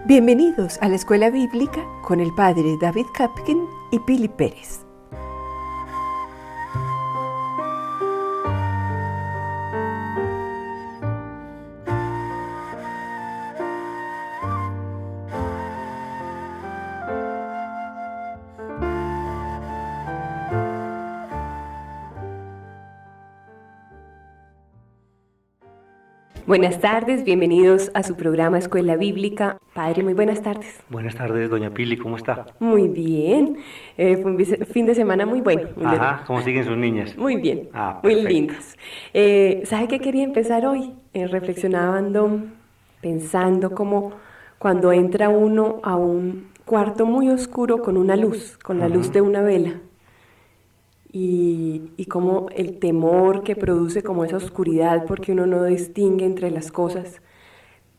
Bienvenidos a la Escuela Bíblica con el Padre David Kapkin y Pili Pérez. Buenas tardes, bienvenidos a su programa Escuela Bíblica. Padre, muy buenas tardes. Buenas tardes, doña Pili, ¿cómo está? Muy bien, fue un fin de semana muy bueno. Ajá, ¿cómo siguen sus niñas? Muy bien, muy Perfecto. lindas. ¿Sabe qué quería empezar hoy? Reflexionando, pensando como cuando entra uno a un cuarto muy oscuro con una luz, con la luz de una vela. Y como el temor que produce como esa oscuridad porque uno no distingue entre las cosas.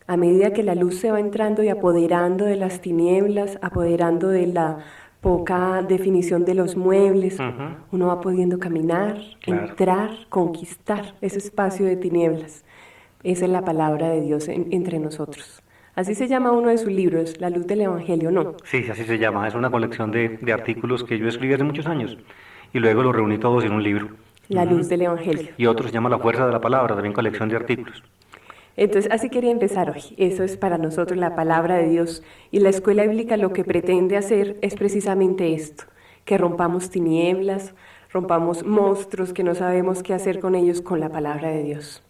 A medida que la luz se va entrando y apoderando de las tinieblas, apoderando de la poca definición de los muebles, uno va pudiendo caminar, entrar, conquistar ese espacio de tinieblas. Esa es la palabra de Dios entre nosotros. Así se llama uno de sus libros, La Luz del Evangelio, ¿no? Sí, así se llama. Es una colección de artículos que yo escribí hace muchos años y luego los reuní todos en un libro. La Luz del Evangelio. Y otro se llama La Fuerza de la Palabra, también colección de artículos. Entonces, así quería empezar hoy. Eso es para nosotros la palabra de Dios. Y la escuela bíblica lo que pretende hacer es precisamente esto, que rompamos tinieblas, rompamos monstruos que no sabemos qué hacer con ellos con la palabra de Dios.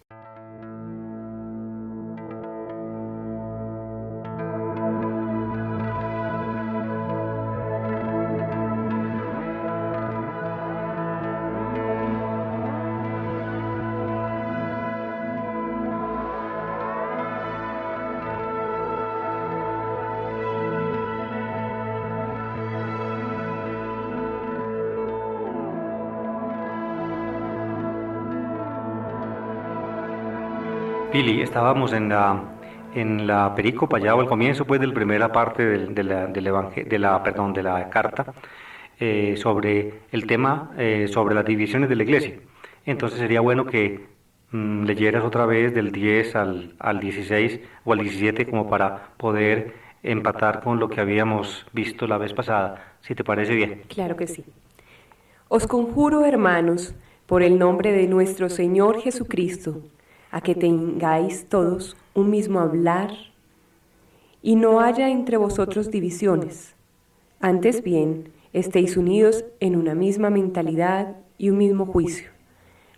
Pili, estábamos en la perícopa ya o al comienzo pues de la primera parte de la carta sobre el tema sobre las divisiones de la iglesia. Entonces sería bueno que leyeras otra vez del 10 al 16 o al 17 como para poder empatar con lo que habíamos visto la vez pasada, si te parece bien. Claro que sí. Os conjuro, hermanos, por el nombre de nuestro Señor Jesucristo, a que tengáis todos un mismo hablar y no haya entre vosotros divisiones. Antes bien, estéis unidos en una misma mentalidad y un mismo juicio.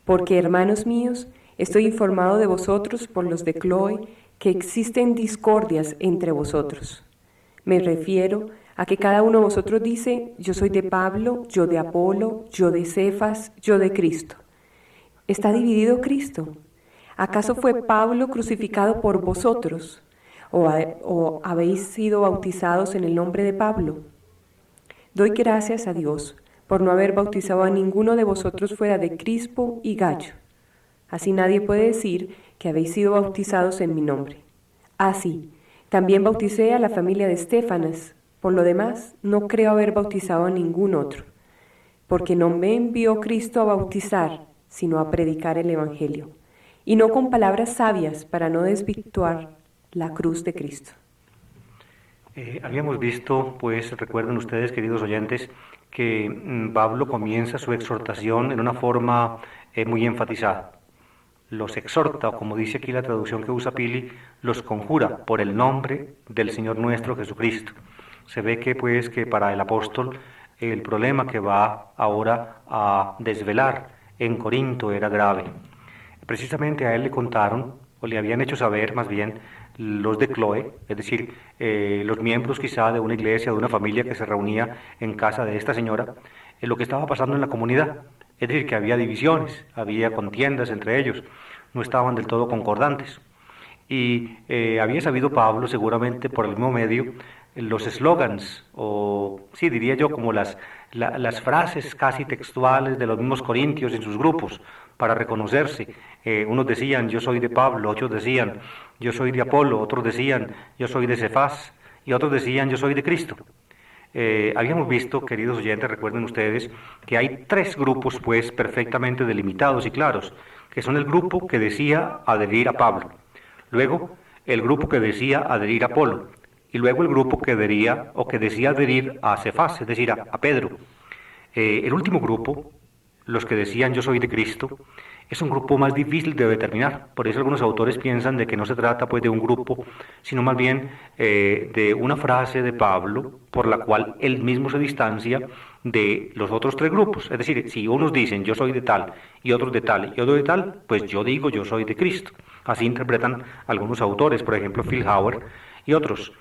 Porque, hermanos míos, estoy informado de vosotros por los de Cloe que existen discordias entre vosotros. Me refiero a que cada uno de vosotros dice, yo soy de Pablo, yo de Apolo, yo de Cefas, yo de Cristo. ¿Está dividido Cristo? ¿Acaso fue Pablo crucificado por vosotros? ¿O habéis sido bautizados en el nombre de Pablo? Doy gracias a Dios por no haber bautizado a ninguno de vosotros fuera de Crispo y Gallo. Así nadie puede decir que habéis sido bautizados en mi nombre. Así, también bauticé a la familia de Estéfanas. Por lo demás, no creo haber bautizado a ningún otro, porque no me envió Cristo a bautizar, sino a predicar el Evangelio. Y no con palabras sabias para no desvirtuar la cruz de Cristo. Habíamos visto, pues, recuerden ustedes, queridos oyentes, que Pablo comienza su exhortación en una forma muy enfatizada. Los exhorta, o como dice aquí la traducción que usa Pili, los conjura por el nombre del Señor nuestro Jesucristo. Se ve que, pues, que para el apóstol el problema que va ahora a desvelar en Corinto era grave. Precisamente a él le contaron, o le habían hecho saber más bien, los de Cloe, es decir, los miembros quizá de una iglesia, de una familia que se reunía en casa de esta señora, lo que estaba pasando en la comunidad, es decir, que había divisiones, había contiendas entre ellos, no estaban del todo concordantes. Y había sabido Pablo, seguramente por el mismo medio, los eslogans, o sí, diría yo, como las frases casi textuales de los mismos corintios en sus grupos, para reconocerse. Unos decían, yo soy de Pablo, otros decían, yo soy de Apolo, otros decían, yo soy de Cefas, y otros decían, yo soy de Cristo. Habíamos visto, queridos oyentes, recuerden ustedes, que hay tres grupos, pues, perfectamente delimitados y claros, que son el grupo que decía adherir a Pablo, luego el grupo que decía adherir a Apolo, y luego el grupo que adhería o que decía adherir a Cefas, es decir, a Pedro. El último grupo, los que decían yo soy de Cristo, es un grupo más difícil de determinar. Por eso algunos autores piensan de que no se trata pues de un grupo, sino más bien de una frase de Pablo por la cual él mismo se distancia de los otros tres grupos. Es decir, si unos dicen yo soy de tal y otros de tal y otros de tal, pues yo digo yo soy de Cristo. Así interpretan algunos autores, por ejemplo Phil Howard y otros.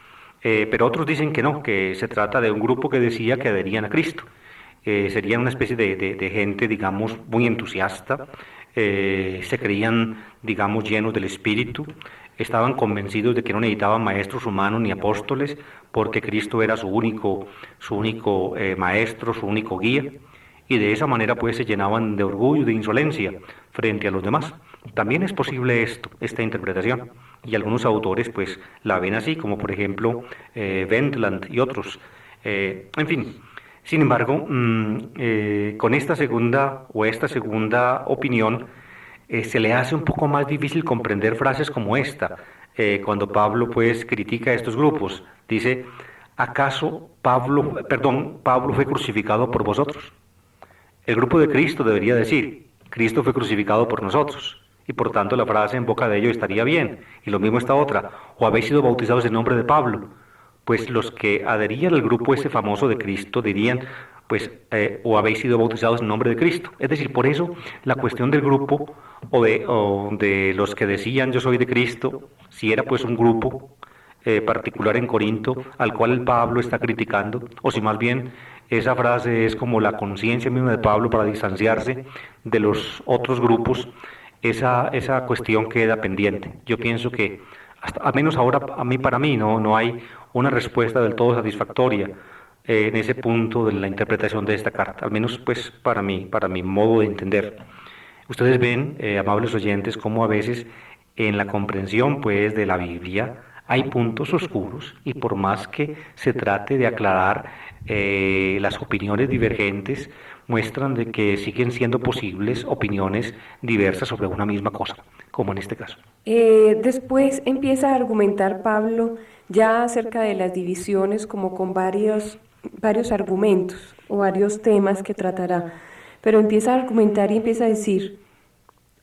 Pero otros dicen que no, que se trata de un grupo que decía que adherían a Cristo. Serían una especie de gente, digamos, muy entusiasta, se creían, digamos, llenos del Espíritu, estaban convencidos de que no necesitaban maestros humanos ni apóstoles, porque Cristo era su único maestro, su único guía, y de esa manera pues se llenaban de orgullo, de insolencia frente a los demás. También es posible esta interpretación, y algunos autores pues la ven así, como por ejemplo Wendland y otros. En fin. Sin embargo, con esta segunda opinión, se le hace un poco más difícil comprender frases como esta, cuando Pablo pues critica a estos grupos. Dice, ¿acaso Pablo fue crucificado por vosotros? El grupo de Cristo debería decir, Cristo fue crucificado por nosotros. Y por tanto la frase en boca de ellos estaría bien. Y lo mismo esta otra, o habéis sido bautizados en nombre de Pablo. Pues los que adherían al grupo ese famoso de Cristo dirían, pues, o habéis sido bautizados en nombre de Cristo. Es decir, por eso la cuestión del grupo o de los que decían yo soy de Cristo, si era pues un grupo particular en Corinto al cual el Pablo está criticando, o si más bien esa frase es como la conciencia misma de Pablo para distanciarse de los otros grupos, esa cuestión queda pendiente. Yo pienso que al menos ahora para mí no hay una respuesta del todo satisfactoria en ese punto de la interpretación de esta carta, al menos pues para mi modo de entender. Ustedes ven, amables oyentes, cómo a veces en la comprensión pues de la Biblia hay puntos oscuros y por más que se trate de aclarar las opiniones divergentes, muestran de que siguen siendo posibles opiniones diversas sobre una misma cosa, como en este caso. Después empieza a argumentar Pablo ya acerca de las divisiones como con varios argumentos o varios temas que tratará, pero empieza a argumentar y empieza a decir,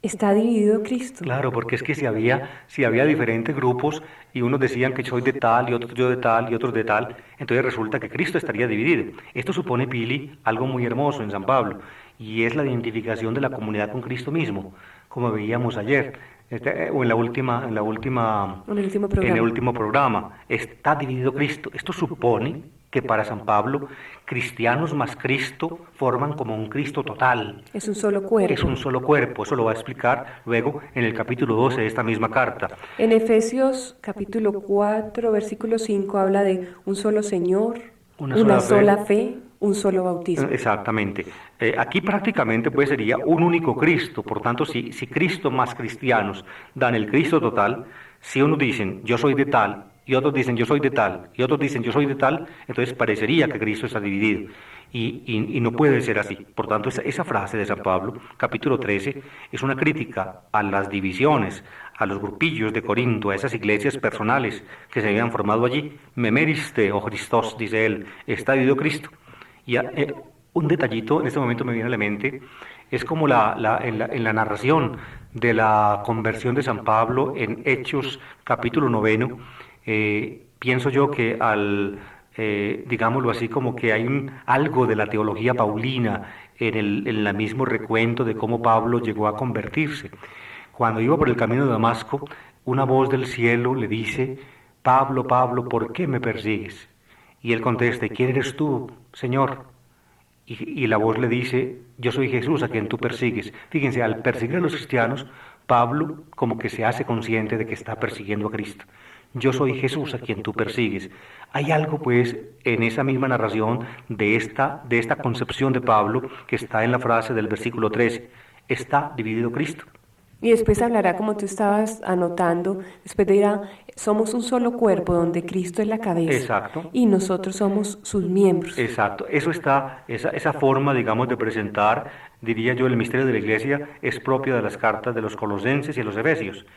está dividido Cristo. Claro, porque es que si había diferentes grupos y unos decían que soy de tal y otros yo de tal y otros de tal, entonces resulta que Cristo estaría dividido. Esto supone, Pili, algo muy hermoso en San Pablo, y es la identificación de la comunidad con Cristo mismo, como veíamos ayer. O en el último programa, está dividido Cristo. Esto supone que para San Pablo, cristianos más Cristo forman como un Cristo total. Es un solo cuerpo. Es un solo cuerpo, eso lo va a explicar luego en el capítulo 12 de esta misma carta. En Efesios capítulo 4, versículo 5 habla de un solo Señor, una sola fe, un solo bautismo. Exactamente. Aquí prácticamente pues sería un único Cristo. Por tanto, si Cristo más cristianos dan el Cristo total, si unos dicen yo soy de tal, y otros dicen yo soy de tal, y otros dicen yo soy de tal, entonces parecería que Cristo está dividido. Y no puede ser así. Por tanto, esa frase de San Pablo, capítulo 13, es una crítica a las divisiones, a los grupillos de Corinto, a esas iglesias personales que se habían formado allí. Memeriste, oh Christos, dice él, está dividido Cristo. Y un detallito en este momento me viene a la mente, es como en la narración de la conversión de San Pablo en Hechos capítulo 9, pienso yo que digámoslo así, como que hay algo de la teología paulina en el mismo recuento de cómo Pablo llegó a convertirse. Cuando iba por el camino de Damasco, una voz del cielo le dice, Pablo, Pablo, ¿por qué me persigues? Y él contesta, ¿quién eres tú, Señor? Y la voz le dice, yo soy Jesús a quien tú persigues. Fíjense, al perseguir a los cristianos, Pablo como que se hace consciente de que está persiguiendo a Cristo. Yo soy Jesús a quien tú persigues. Hay algo pues en esa misma narración de esta concepción de Pablo que está en la frase del versículo 13. Está dividido Cristo. Y después hablará, como tú estabas anotando, después dirá, somos un solo cuerpo donde Cristo es la cabeza. Exacto. Y nosotros somos sus miembros. Exacto. Eso está, esa forma, digamos, de presentar, diría yo, el misterio de la Iglesia es propia de las cartas de los Colosenses y los Efesios.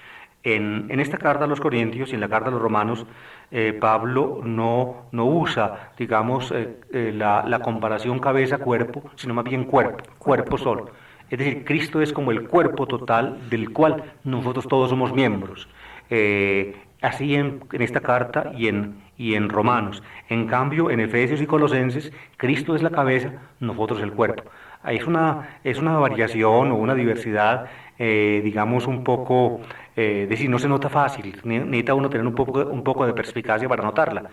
En esta carta a los Corintios y en la carta a los Romanos, Pablo no usa, digamos, la comparación cabeza-cuerpo, sino más bien cuerpo solo. Es decir, Cristo es como el cuerpo total del cual nosotros todos somos miembros. Así en esta carta y en Romanos. En cambio, en Efesios y Colosenses, Cristo es la cabeza, nosotros el cuerpo. Es una variación o una diversidad, digamos, un poco, decir, no se nota fácil, necesita uno tener un poco de perspicacia para notarla.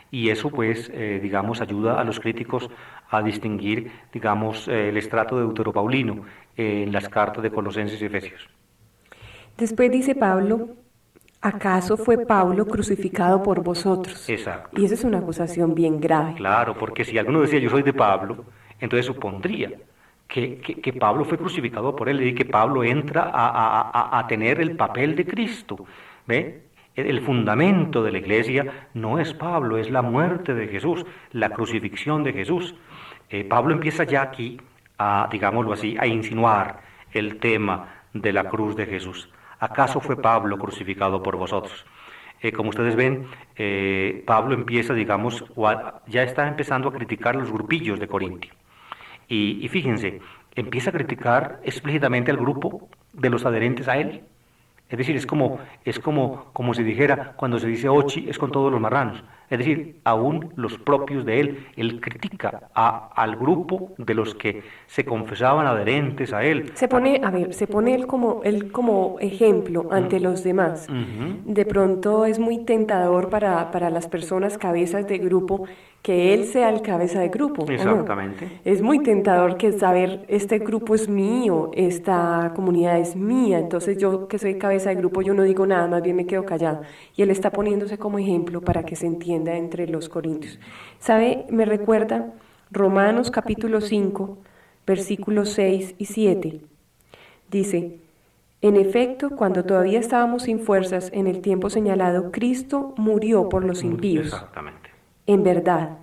Y eso, pues, digamos, ayuda a los críticos a distinguir, digamos, el estrato deuteropaulino en las cartas de Colosenses y Efesios. Después dice Pablo, ¿acaso fue Pablo crucificado por vosotros? Exacto. Y esa es una acusación bien grave. Claro, porque si alguno decía yo soy de Pablo, entonces supondría que Pablo fue crucificado por él y que Pablo entra a tener el papel de Cristo. ¿Ve? El fundamento de la iglesia no es Pablo, es la muerte de Jesús, la crucifixión de Jesús. Pablo empieza ya aquí, digámoslo así, a insinuar el tema de la cruz de Jesús. ¿Acaso fue Pablo crucificado por vosotros? Como ustedes ven, Pablo empieza, digamos, ya está empezando a criticar los grupillos de Corintio. Y fíjense, empieza a criticar explícitamente al grupo de los adherentes a él. Es decir, es como si dijera, cuando se dice ochi, es con todos los marranos. Es decir, aún los propios de él critica al grupo de los que se confesaban adherentes a él. Se pone él como ejemplo ante los demás. De pronto es muy tentador para las personas cabezas de grupo que él sea el cabeza de grupo. Exactamente. ¿O no? Es muy tentador que saber, este grupo es mío, esta comunidad es mía, entonces yo que soy cabeza de grupo, yo no digo nada, más bien me quedo callado. Y él está poniéndose como ejemplo para que se entienda entre los corintios. ¿Sabe? Me recuerda Romanos capítulo 5, versículos 6 y 7. Dice, en efecto, cuando todavía estábamos sin fuerzas en el tiempo señalado, Cristo murió por los impíos. Exactamente. En verdad,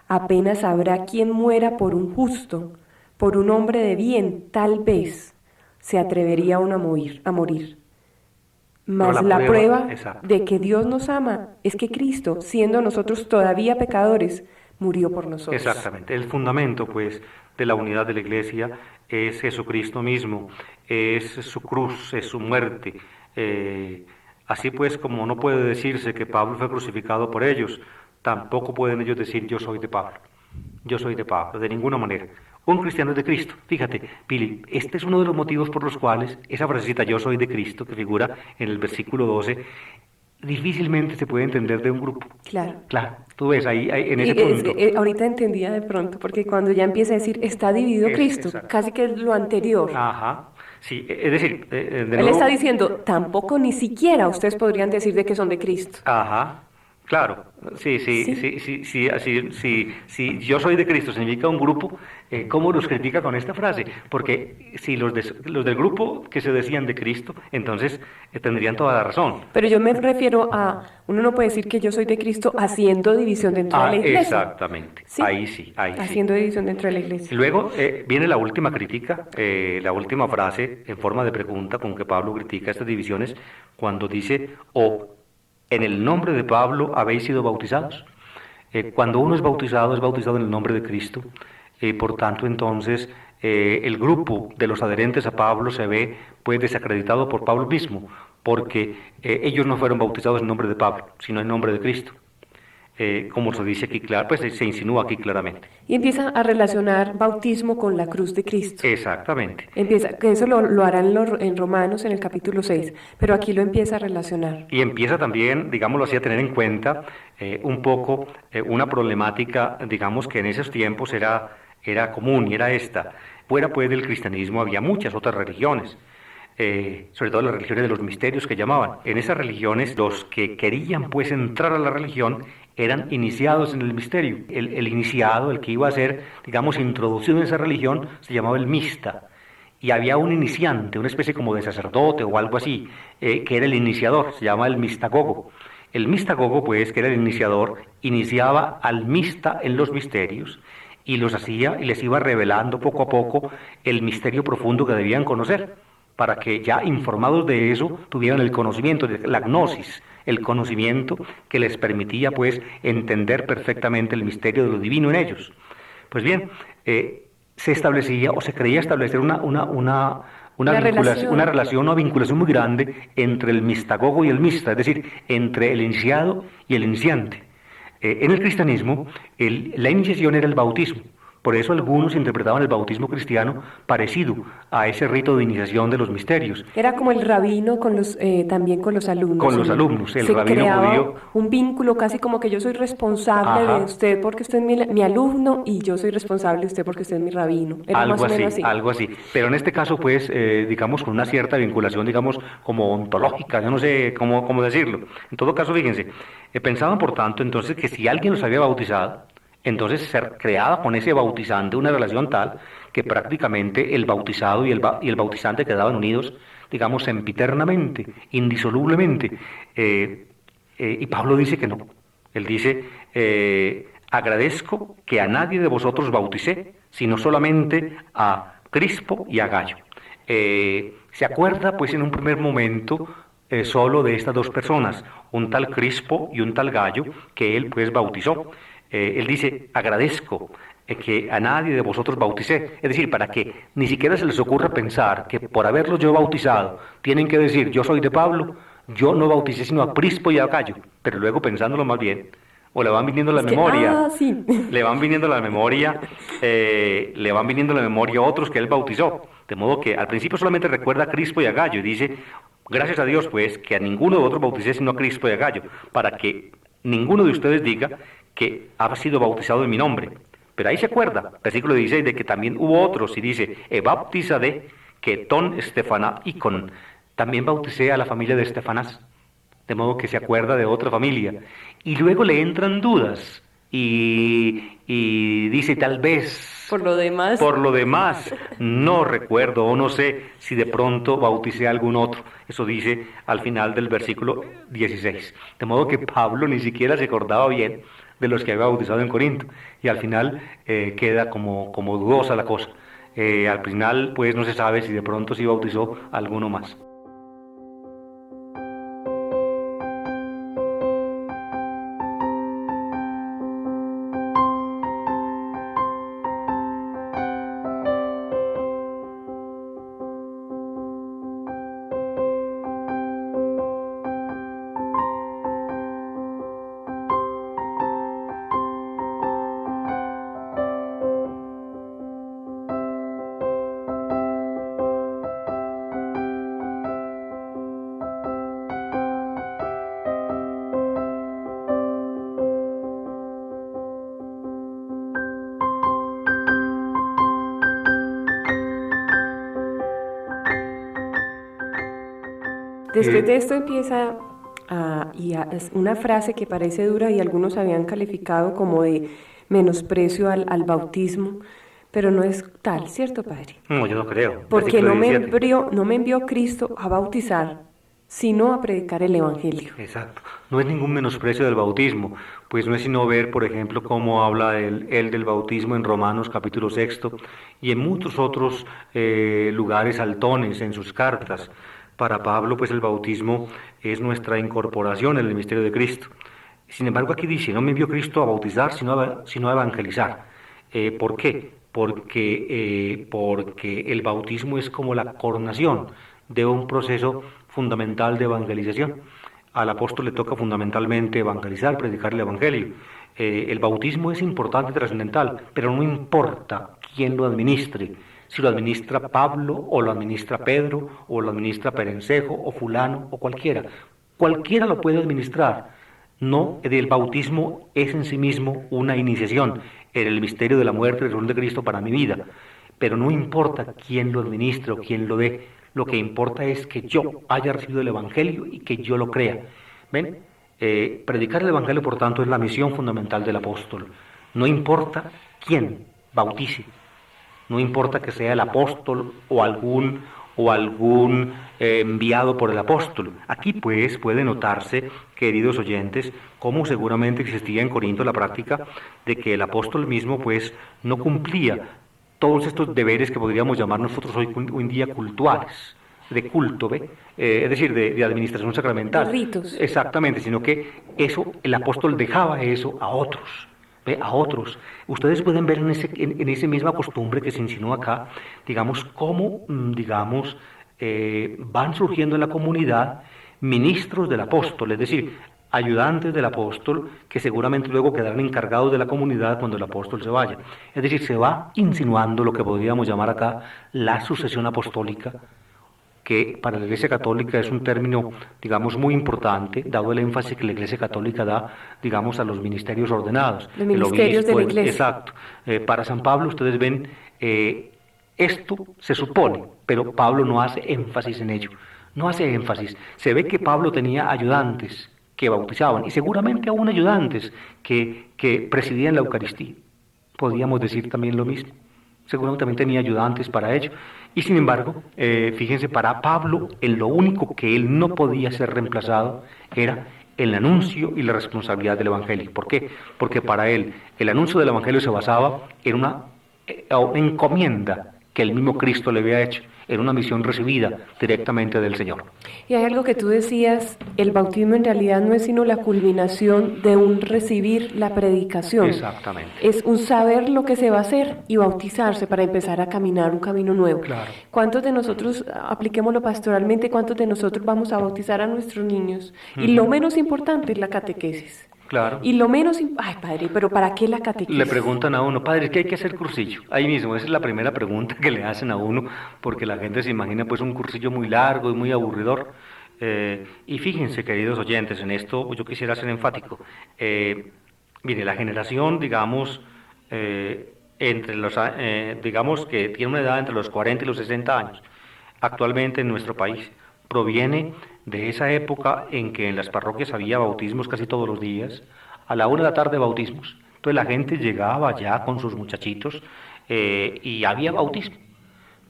apenas habrá quien muera por un justo, por un hombre de bien, tal vez se atrevería uno a morir. Mas la prueba de que Dios nos ama es que Cristo, siendo nosotros todavía pecadores, murió por nosotros. Exactamente. El fundamento, pues, de la unidad de la Iglesia es Jesucristo mismo, es su cruz, es su muerte. Así pues, como no puede decirse que Pablo fue crucificado por ellos, tampoco pueden ellos decir yo soy de Pablo. Yo soy de Pablo, de ninguna manera. Un cristiano es de Cristo. Fíjate, Pili, este es uno de los motivos por los cuales esa frasecita yo soy de Cristo, que figura en el versículo 12, difícilmente se puede entender de un grupo. Claro. Claro, tú ves ahí en ese punto. Ahorita entendía de pronto, porque cuando ya empieza a decir está dividido Cristo, exacto. Casi que es lo anterior. Ajá. Sí, es decir, de Él nuevo, está diciendo, tampoco ni siquiera ustedes podrían decir de que son de Cristo. Ajá. Claro, si yo soy de Cristo significa un grupo, ¿cómo los critica con esta frase? Porque si los del grupo que se decían de Cristo, entonces tendrían toda la razón. Pero yo me refiero uno no puede decir que yo soy de Cristo haciendo división dentro de la iglesia. Exactamente, ¿sí? Ahí sí. Haciendo división dentro de la iglesia. Luego viene la última crítica, la última frase en forma de pregunta con que Pablo critica estas divisiones, cuando dice, en el nombre de Pablo habéis sido bautizados. Cuando uno es bautizado en el nombre de Cristo. Por tanto, entonces, el grupo de los adherentes a Pablo se ve pues desacreditado por Pablo mismo, porque ellos no fueron bautizados en nombre de Pablo, sino en nombre de Cristo. Como se dice aquí, claro, pues se insinúa aquí claramente. Y empieza a relacionar bautismo con la cruz de Cristo. Exactamente. Que eso lo harán en Romanos en el capítulo 6, pero aquí lo empieza a relacionar. Y empieza también, digámoslo así, a tener en cuenta un poco una problemática, digamos, que en esos tiempos era común, y era esta. Fuera pues del cristianismo había muchas otras religiones. Sobre todo las religiones de los misterios que llamaban. En esas religiones, los que querían pues entrar a la religión eran iniciados en el misterio. El iniciado, el que iba a ser, digamos, introducido en esa religión, se llamaba el mista. Y había un iniciante, una especie como de sacerdote o algo así, que era el iniciador, se llama el mistagogo. El mistagogo, pues, que era el iniciador, iniciaba al mista en los misterios y los hacía y les iba revelando poco a poco el misterio profundo que debían conocer. para que ya informados de eso tuvieran el conocimiento, la gnosis, el conocimiento que les permitía pues entender perfectamente el misterio de lo divino en ellos. Pues bien, se establecía o se creía establecer una relación o vinculación muy grande entre el mistagogo y el mista, es decir, entre el iniciado y el iniciante. En el cristianismo, la iniciación era el bautismo. Por eso algunos interpretaban el bautismo cristiano parecido a ese rito de iniciación de los misterios. Era como el rabino con también con los alumnos. Con los alumnos, el se rabino creaba judío. Un vínculo casi como que yo soy responsable Ajá. de usted porque usted es mi alumno y yo soy responsable de usted porque usted es mi rabino. Era Algo más o así, menos así. algo así. Pero en este caso, pues, digamos, con una cierta vinculación, digamos, como ontológica, yo no sé cómo decirlo. En todo caso, fíjense, pensaban, por tanto, entonces, que si alguien los había bautizado, entonces ser creada con ese bautizante una relación tal que prácticamente el bautizado y el bautizante quedaban unidos, digamos, sempiternamente, indisolublemente. Y Pablo dice que no. Él dice, agradezco que a nadie de vosotros bauticé, sino solamente a Crispo y a Gayo. Se acuerda, pues, en un primer momento solo de estas dos personas, un tal Crispo y un tal Gayo, que él, pues, bautizó. Él dice, agradezco que a nadie de vosotros bauticé. Es decir, para que ni siquiera se les ocurra pensar que por haberlos yo bautizado, tienen que decir, yo soy de Pablo, yo no bauticé sino a Crispo y a Gayo. Pero luego pensándolo más bien, o le van viniendo a la memoria, sí. le van viniendo a la memoria, otros que él bautizó. De modo que al principio solamente recuerda a Crispo y a Gayo y dice, gracias a Dios, pues, que a ninguno de otros bauticé sino a Crispo y a Gayo, para que ninguno de ustedes diga que ha sido bautizado en mi nombre. Pero ahí se acuerda, versículo 16, de que también hubo otros, y dice, baptizade que ton Estefaná y con. También bauticé a la familia de Estefanás, de modo que se acuerda de otra familia. Y luego le entran dudas, y dice, tal vez, Por lo demás, no recuerdo o no sé si de pronto bauticé a algún otro. Eso dice al final del versículo 16. De modo que Pablo ni siquiera se acordaba bien de los que había bautizado en Corinto. Y al final queda como dudosa la cosa. Al final, pues, no se sabe si de pronto sí bautizó a alguno más. Después de esto empieza es una frase que parece dura y algunos habían calificado como de menosprecio al bautismo, pero no es tal, ¿cierto, Padre? No, yo no creo. Porque Versículo no me envió Cristo a bautizar, sino a predicar el Evangelio. Exacto. No es ningún menosprecio del bautismo, pues no es sino ver, por ejemplo, cómo habla él del bautismo en Romanos capítulo 6 y en muchos otros lugares altones en sus cartas. Para Pablo, pues el bautismo es nuestra incorporación en el misterio de Cristo. Sin embargo, aquí dice, no me envió Cristo a bautizar, sino a evangelizar. ¿Por qué? Porque el bautismo es como la coronación de un proceso fundamental de evangelización. Al apóstol le toca fundamentalmente evangelizar, predicar el evangelio. El bautismo es importante, trascendental, pero no importa quién lo administre. Si lo administra Pablo, o lo administra Pedro, o lo administra Perencejo, o fulano, o cualquiera. Cualquiera lo puede administrar. No, el bautismo es en sí mismo una iniciación en el misterio de la muerte y resurrección de Cristo para mi vida. Pero no importa quién lo administre o quién lo dé. Lo que importa es que yo haya recibido el Evangelio y que yo lo crea. ¿Ven? Predicar el Evangelio, por tanto, es la misión fundamental del apóstol. No importa quién bautice. No importa que sea el apóstol o algún enviado por el apóstol. Aquí, pues, puede notarse, queridos oyentes, cómo seguramente existía en Corinto la práctica de que el apóstol mismo, pues, no cumplía todos estos deberes que podríamos llamar nosotros hoy en día cultuales. de culto, ¿ve? Es decir, de administración sacramental. De ritos. Exactamente, sino que eso, el apóstol dejaba eso a otros. ¿Ve? A otros. Ustedes pueden ver en esa misma costumbre que se insinúa acá, digamos, cómo, digamos, van surgiendo en la comunidad ministros del apóstol, es decir, ayudantes del apóstol que seguramente luego quedarán encargados de la comunidad cuando el apóstol se vaya. Es decir, se va insinuando lo que podríamos llamar acá la sucesión apostólica, que para la Iglesia Católica es un término, digamos, muy importante, dado el énfasis que la Iglesia Católica da, digamos, a los ministerios ordenados. Los ministerios de la Iglesia. Exacto. Para San Pablo, ustedes ven, esto se supone, pero Pablo no hace énfasis en ello. No hace énfasis. Se ve que Pablo tenía ayudantes que bautizaban, y seguramente aún ayudantes que presidían la Eucaristía. Podríamos decir también lo mismo. Seguramente también tenía ayudantes para ello. Y sin embargo, fíjense, para Pablo, en lo único que él no podía ser reemplazado era el anuncio y la responsabilidad del Evangelio. ¿Por qué? Porque para él el anuncio del Evangelio se basaba en una encomienda que el mismo Cristo le había hecho, en una misión recibida directamente del Señor. Y hay algo que tú decías, el bautismo en realidad no es sino la culminación de un recibir la predicación. Exactamente. Es un saber lo que se va a hacer y bautizarse para empezar a caminar un camino nuevo. Claro. ¿Cuántos de nosotros, apliquémoslo pastoralmente, cuántos de nosotros vamos a bautizar a nuestros niños? Y lo menos importante es la catequesis. Claro. Y lo menos, ay padre, pero ¿para qué la catequesis? Le preguntan a uno, padre, ¿qué hay que hacer cursillo? Ahí mismo, esa es la primera pregunta que le hacen a uno, porque la gente se imagina pues un cursillo muy largo y muy aburridor. Y fíjense, queridos oyentes, en esto yo quisiera ser enfático. Mire, la generación, digamos, digamos que tiene una edad entre los 40 y los 60 años, actualmente en nuestro país, proviene de esa época en que en las parroquias había bautismos casi todos los días, a la 1 de la tarde bautismos. Entonces la gente llegaba ya con sus muchachitos y había bautismo,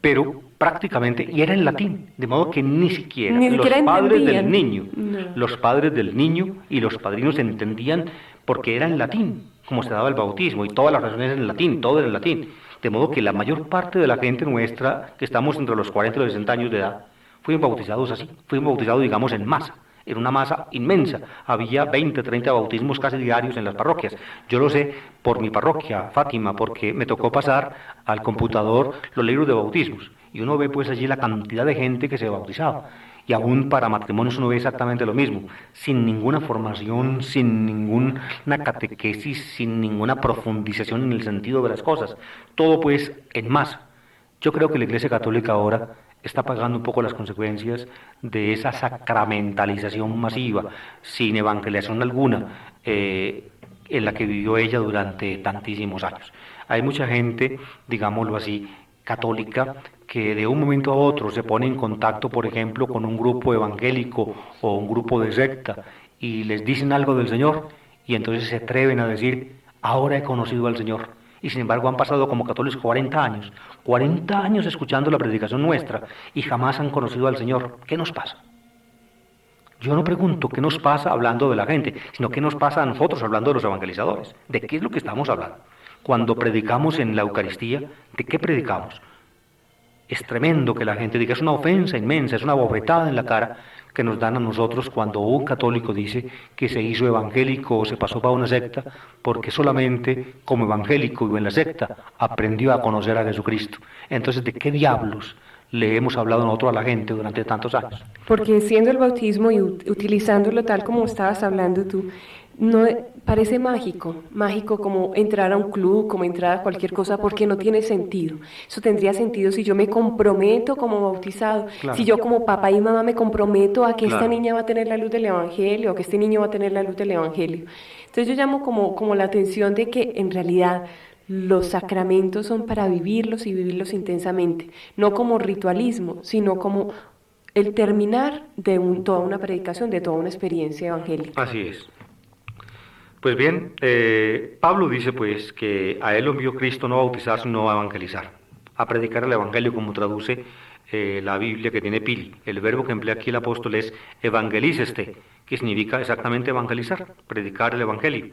pero prácticamente, y era en latín, de modo que ni siquiera los padres del niño, los padres del niño y los padrinos entendían porque era en latín, como se daba el bautismo, y todas las oraciones en latín, todo era en latín, de modo que la mayor parte de la gente nuestra, que estamos entre los 40 y los 60 años de edad, fuimos bautizados así, fuimos bautizados, digamos, en masa, en una masa inmensa. Había 20, 30 bautismos casi diarios en las parroquias. Yo lo sé por mi parroquia, Fátima, porque me tocó pasar al computador los libros de bautismos. Y uno ve pues allí la cantidad de gente que se bautizaba. Y aún para matrimonios uno ve exactamente lo mismo, sin ninguna formación, sin ninguna catequesis, sin ninguna profundización en el sentido de las cosas. Todo pues en masa. Yo creo que la Iglesia Católica ahora está pagando un poco las consecuencias de esa sacramentalización masiva, sin evangelización alguna, en la que vivió ella durante tantísimos años. Hay mucha gente, digámoslo así, católica, que de un momento a otro se pone en contacto, por ejemplo, con un grupo evangélico o un grupo de secta, y les dicen algo del Señor, y entonces se atreven a decir, ahora he conocido al Señor. Y sin embargo han pasado como católicos 40 años escuchando la predicación nuestra y jamás han conocido al Señor. ¿Qué nos pasa? Yo no pregunto qué nos pasa hablando de la gente, sino qué nos pasa a nosotros hablando de los evangelizadores. ¿De qué es lo que estamos hablando? Cuando predicamos en la Eucaristía, ¿de qué predicamos? Es tremendo que la gente diga, es una ofensa inmensa, es una bofetada en la cara que nos dan a nosotros cuando un católico dice que se hizo evangélico o se pasó para una secta, porque solamente como evangélico y en la secta aprendió a conocer a Jesucristo. Entonces, ¿de qué diablos le hemos hablado nosotros a la gente durante tantos años? Porque siendo el bautismo y utilizándolo tal como estabas hablando tú, no parece mágico como entrar a un club, como entrar a cualquier cosa, porque no tiene sentido. Eso tendría sentido si yo me comprometo como bautizado, Claro. si yo como papá y mamá me comprometo a que esta Claro. niña va a tener la luz del Evangelio, o que este niño va a tener la luz del Evangelio. Entonces yo llamo como la atención de que en realidad los sacramentos son para vivirlos y vivirlos intensamente, no como ritualismo, sino como el terminar de toda una predicación, de toda una experiencia evangélica. Así es. Pues bien, Pablo dice pues que a él lo envió Cristo no a bautizar, sino a evangelizar, a predicar el evangelio, como traduce la Biblia que tiene Pili. El verbo que emplea aquí el apóstol es evangelíceste, que significa exactamente evangelizar, predicar el evangelio.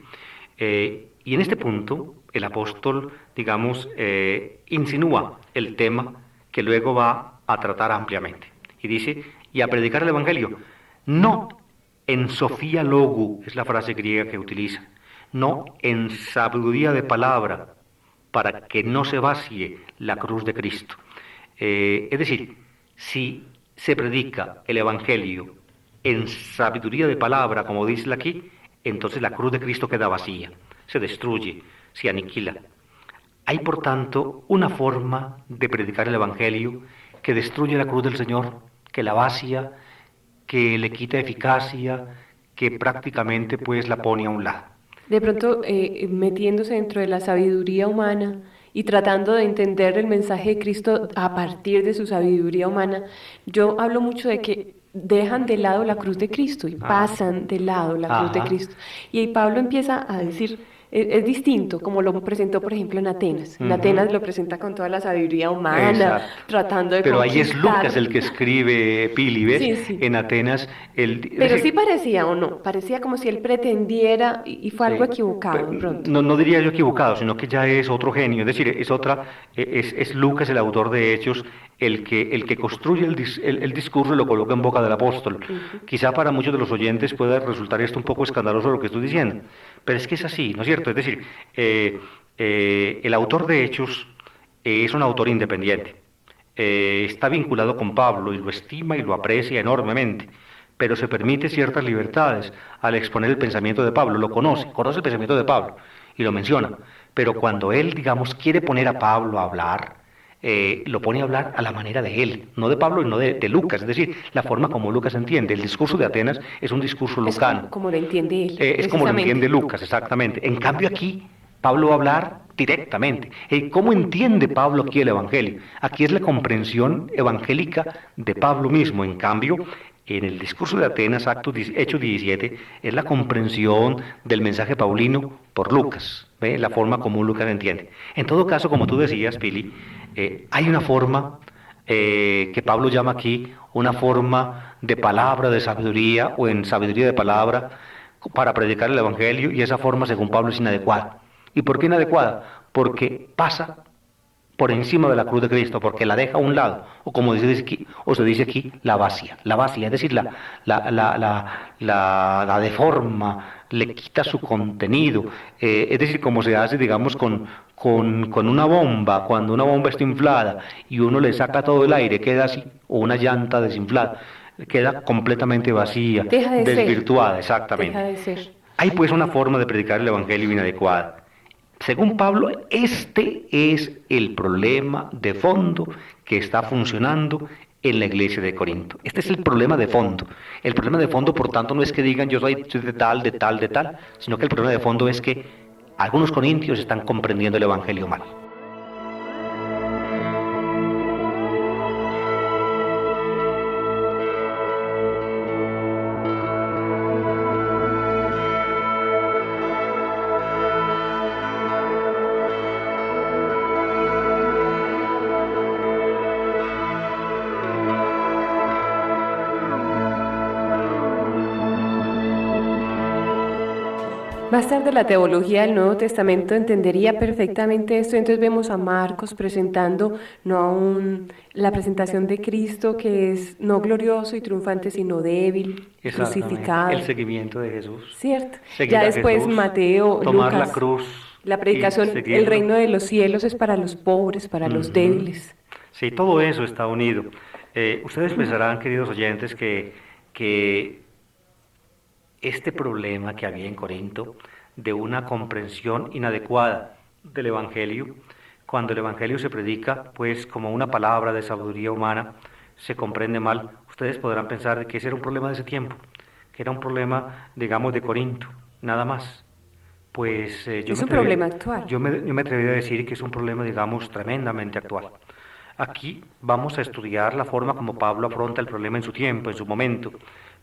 Y en este punto el apóstol, digamos, insinúa el tema que luego va a tratar ampliamente. y dice, y a predicar el Evangelio, no en sofía logo, es la frase griega que utiliza, no en sabiduría de palabra, para que no se vacíe la cruz de Cristo. Es decir, si se predica el Evangelio en sabiduría de palabra, como dice aquí, entonces la cruz de Cristo queda vacía, se destruye, se aniquila. Hay, por tanto, una forma de predicar el Evangelio que destruye la cruz del Señor, que la vacía, que le quita eficacia, que prácticamente pues la pone a un lado. De pronto, metiéndose dentro de la sabiduría humana y tratando de entender el mensaje de Cristo a partir de su sabiduría humana, yo hablo mucho de que dejan de lado la cruz de Cristo y pasan de lado la cruz de Cristo. Y ahí Pablo empieza a decir, es distinto, como lo presentó, por ejemplo, en Atenas. En Atenas lo presenta con toda la sabiduría humana, Exacto. tratando de Pero ahí es conquistar. Lucas el que escribe Pili, ¿ves? Sí, sí. En Atenas. Pero sí parecía, ¿o no? Parecía como si él pretendiera, y fue algo equivocado de pronto. No diría yo equivocado, sino que ya es otro genio. Es decir, es Lucas, el autor de Hechos, el que construye el discurso y lo coloca en boca del apóstol. Quizá para muchos de los oyentes pueda resultar esto un poco escandaloso lo que estoy diciendo, pero es que es así, ¿no es cierto? Es decir, el autor de Hechos es un autor independiente. Está vinculado con Pablo y lo estima y lo aprecia enormemente, pero se permite ciertas libertades al exponer el pensamiento de Pablo. Lo conoce el pensamiento de Pablo y lo menciona, pero cuando él, digamos, quiere poner a Pablo a hablar, lo pone a hablar a la manera de él, no de Pablo y no de Lucas, es decir, la forma como Lucas entiende. El discurso de Atenas es un discurso lucano. Como lo entiende él. Es como lo entiende Lucas, exactamente. En cambio aquí, Pablo va a hablar directamente. ¿Cómo entiende Pablo aquí el Evangelio? Aquí es la comprensión evangélica de Pablo mismo. En cambio, en el discurso de Atenas, Hechos 17, es la comprensión del mensaje paulino por Lucas, ¿ve? La forma como Lucas entiende. En todo caso, como tú decías, Pili, hay una forma que Pablo llama aquí una forma de palabra, de sabiduría, o en sabiduría de palabra, para predicar el Evangelio, y esa forma, según Pablo, es inadecuada. ¿Y por qué inadecuada? Porque pasa por encima de la cruz de Cristo, porque la deja a un lado, o como se dice aquí, la vacía, es decir, la deforma, le quita su contenido, es decir, como se hace, digamos, con una bomba, cuando una bomba está inflada y uno le saca todo el aire, queda así, o una llanta desinflada, queda completamente vacía, desvirtuada, exactamente. Deja de ser. Hay pues una forma de predicar el Evangelio inadecuada. Según Pablo, este es el problema de fondo que está funcionando en la iglesia de Corinto. Este es el problema de fondo. El problema de fondo, por tanto, no es que digan yo soy de tal, sino que el problema de fondo es que algunos corintios están comprendiendo el Evangelio mal. Más tarde la teología del Nuevo Testamento entendería perfectamente esto, entonces vemos a Marcos presentando no aún la presentación de Cristo que es no glorioso y triunfante, sino débil, crucificado. El seguimiento de Jesús. Cierto. Ya después Jesús, Mateo, tomar Lucas, la cruz. La predicación, el reino de los cielos es para los pobres, para los débiles. Sí, todo eso está unido. Ustedes pensarán, queridos oyentes, que este problema que había en Corinto de una comprensión inadecuada del Evangelio, cuando el Evangelio se predica pues como una palabra de sabiduría humana, se comprende mal. Ustedes podrán pensar de que ese era un problema de ese tiempo, que era un problema, digamos, de Corinto, nada más. Pues es un problema actual. Yo me atrevería a decir que es un problema, digamos, tremendamente actual. Aquí vamos a estudiar la forma como Pablo afronta el problema en su tiempo, en su momento.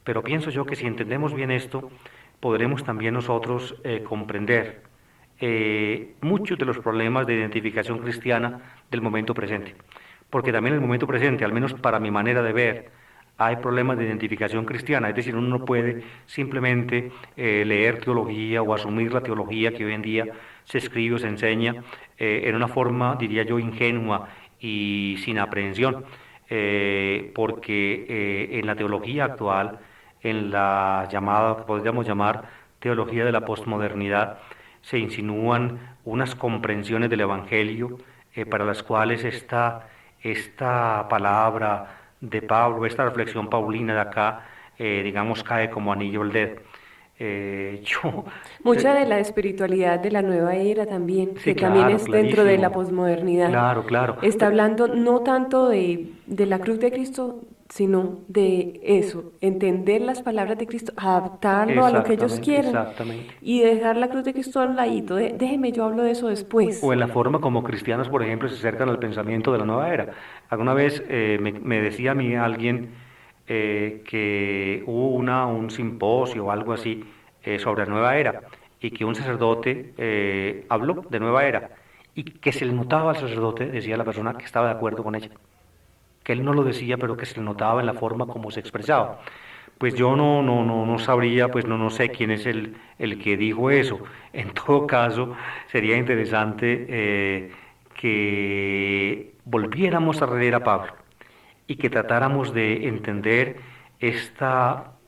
Pero pienso yo que si entendemos bien esto, podremos también nosotros comprender muchos de los problemas de identificación cristiana del momento presente. Porque también en el momento presente, al menos para mi manera de ver, hay problemas de identificación cristiana. Es decir, uno no puede simplemente leer teología o asumir la teología que hoy en día se escribe o se enseña en una forma, diría yo, ingenua y sin aprehensión. porque en la teología actual, en la llamada, que podríamos llamar teología de la posmodernidad, se insinúan unas comprensiones del Evangelio para las cuales esta palabra de Pablo, esta reflexión paulina de acá, digamos, cae como anillo al dedo. Yo, Mucha de la espiritualidad de la nueva era también, sí, que también claro, es dentro de la clarísimo, posmodernidad, claro, claro. está hablando no tanto de la cruz de Cristo, sino de eso, entender las palabras de Cristo, adaptarlo a lo que ellos Exactamente, quieren exactamente. y dejar la cruz de Cristo al ladito. Déjeme, yo hablo de eso O después. en la forma como cristianos, por ejemplo, se acercan al pensamiento de la nueva era. Alguna vez me decía a mí alguien que hubo un simposio o algo así sobre la nueva era y que un sacerdote habló de nueva era y que se le notaba al sacerdote, decía la persona que estaba de acuerdo con ella, que él no lo decía, pero que se le notaba en la forma como se expresaba. Pues yo no sabría, pues no sé quién es el que dijo eso. En todo caso, sería interesante que volviéramos a leer a Pablo y que tratáramos de entender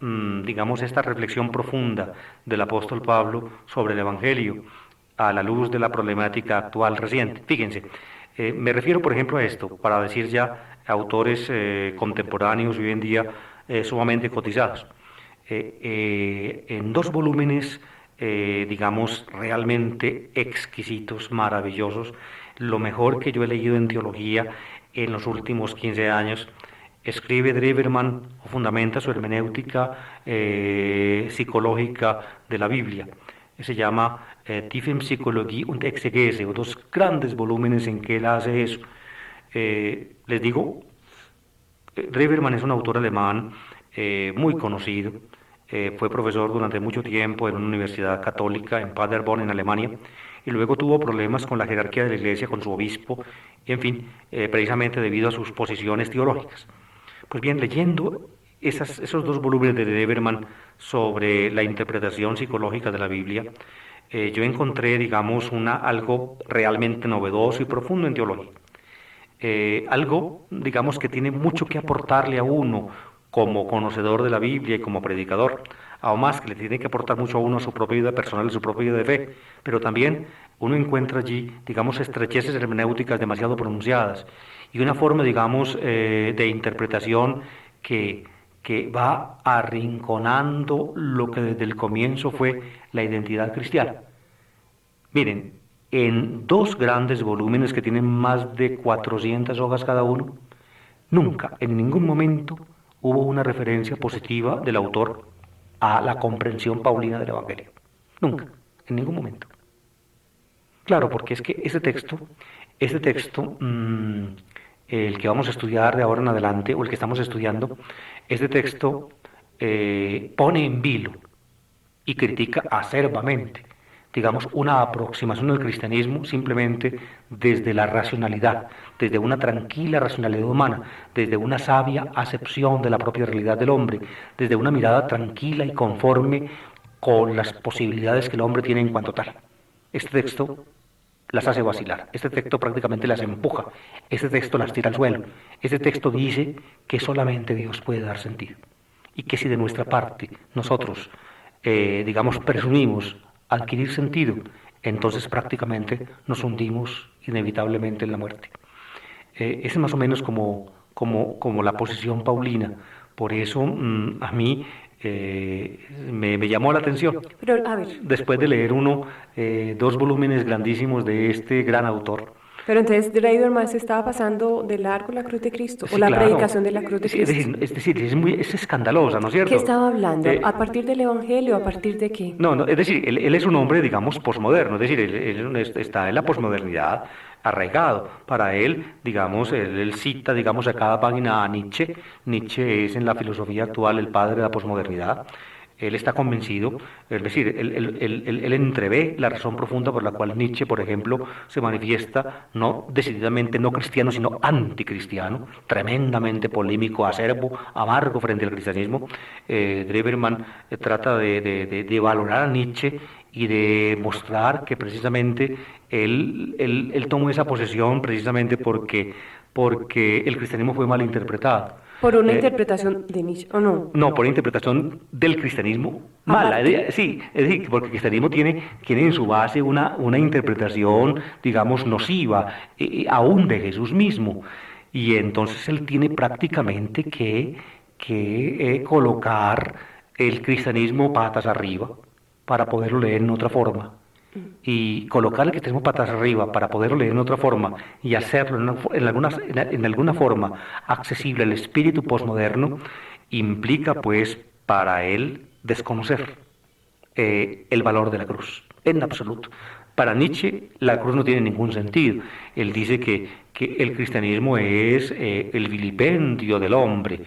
digamos, esta reflexión profunda del apóstol Pablo sobre el Evangelio a la luz de la problemática actual reciente. Fíjense, me refiero, por ejemplo, a esto, para decir ya autores contemporáneos y hoy en día sumamente cotizados. En dos volúmenes, digamos, realmente exquisitos, maravillosos, lo mejor que yo he leído en teología en los últimos 15 años, escribe Dreverman o fundamenta su hermenéutica psicológica de la Biblia. Se llama Tiefenpsychologie und Exegese, o dos grandes volúmenes en que él hace eso. Les digo, Dreverman es un autor alemán muy conocido, fue profesor durante mucho tiempo en una universidad católica en Paderborn, en Alemania, y luego tuvo problemas con la jerarquía de la iglesia, con su obispo, y en fin, precisamente debido a sus posiciones teológicas. Pues bien, leyendo esos dos volúmenes de Dreverman sobre la interpretación psicológica de la Biblia, yo encontré, digamos, algo realmente novedoso y profundo en teología. Algo, digamos, que tiene mucho que aportarle a uno como conocedor de la Biblia y como predicador, aún más que le tiene que aportar mucho a uno a su propia vida personal, a su propia vida de fe, pero también uno encuentra allí, digamos, estrecheces hermenéuticas demasiado pronunciadas y una forma, digamos, de interpretación que va arrinconando lo que desde el comienzo fue la identidad cristiana. Miren, en dos grandes volúmenes que tienen más de 400 hojas cada uno, nunca, en ningún momento, hubo una referencia positiva del autor a la comprensión paulina del Evangelio. Nunca, en ningún momento. Claro, porque es que este texto, el que vamos a estudiar de ahora en adelante, o el que estamos estudiando, este texto pone en vilo y critica acerbamente, digamos, una aproximación al cristianismo simplemente desde la racionalidad, desde una tranquila racionalidad humana, desde una sabia acepción de la propia realidad del hombre, desde una mirada tranquila y conforme con las posibilidades que el hombre tiene en cuanto tal. Este texto las hace vacilar, este texto prácticamente las empuja, este texto las tira al suelo, este texto dice que solamente Dios puede dar sentido y que si de nuestra parte nosotros, digamos, presumimos adquirir sentido, entonces prácticamente nos hundimos inevitablemente en la muerte. Es más o menos como la posición paulina. Por eso a mí me llamó la atención, Pero, a ver, después de leer dos volúmenes grandísimos de este gran autor. pero entonces Draderman se estaba pasando de largo la cruz de Cristo o Sí, la claro. predicación de la cruz de Sí, Cristo. es decir, es escandalosa, ¿no es ¿Qué cierto? estaba hablando? Eh, ¿A partir del Evangelio? ¿A partir de qué? no, es decir, él es un hombre, digamos, posmoderno, es decir, él está en la posmodernidad arraigado. Para él, digamos, él cita, digamos, a cada página a Nietzsche. Nietzsche es en la filosofía actual el padre de la posmodernidad. Él está convencido, es decir, él entrevé la razón profunda por la cual Nietzsche, por ejemplo, se manifiesta no decididamente no cristiano, sino anticristiano, tremendamente polémico, acerbo, amargo frente al cristianismo. Dreverman trata de valorar a Nietzsche y de mostrar que precisamente él tomó esa posesión precisamente porque porque el cristianismo fue mal interpretado. Por una interpretación de Nietzsche, ¿o no? No, por interpretación del cristianismo mala. Aparte. Sí, es decir, porque el cristianismo tiene en su base una interpretación, digamos, nociva, aún de Jesús mismo. Y entonces él tiene prácticamente que colocar el cristianismo patas arriba para poderlo leer en otra forma. Y colocar el cristianismo patas arriba para poderlo leer en otra forma y hacerlo en alguna forma accesible al espíritu posmoderno implica pues para él desconocer el valor de la cruz, en absoluto. Para Nietzsche la cruz no tiene ningún sentido. Él dice que el cristianismo es el vilipendio del hombre,